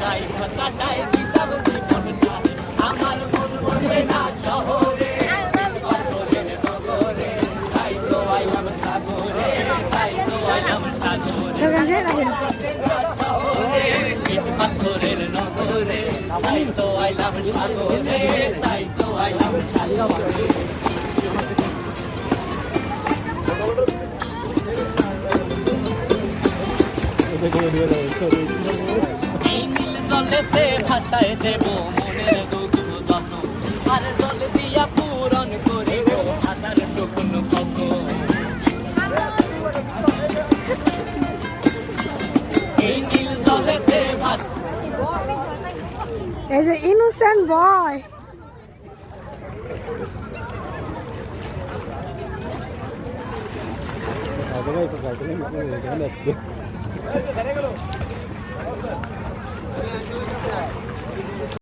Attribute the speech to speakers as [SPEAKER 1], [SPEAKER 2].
[SPEAKER 1] কাটাই কাটাই দিতাম জীবনটা আমার মন বসে না শহরে পাথরের নগরে তাই তো আইলাম সাগরে তাই তো আইলাম সাগরে পাথরের নগরে তাই তো আইলাম সাগরে তাই তো আইলাম সাগরে এই নীল জলেতে ভাসায় দেব মনের দুঃখ যত আর জল দিয়া পূরণ করিব হাজার শুকনো কত এই নীল জলেতে
[SPEAKER 2] এই যে ইনোসেন্ট বয়
[SPEAKER 3] Ada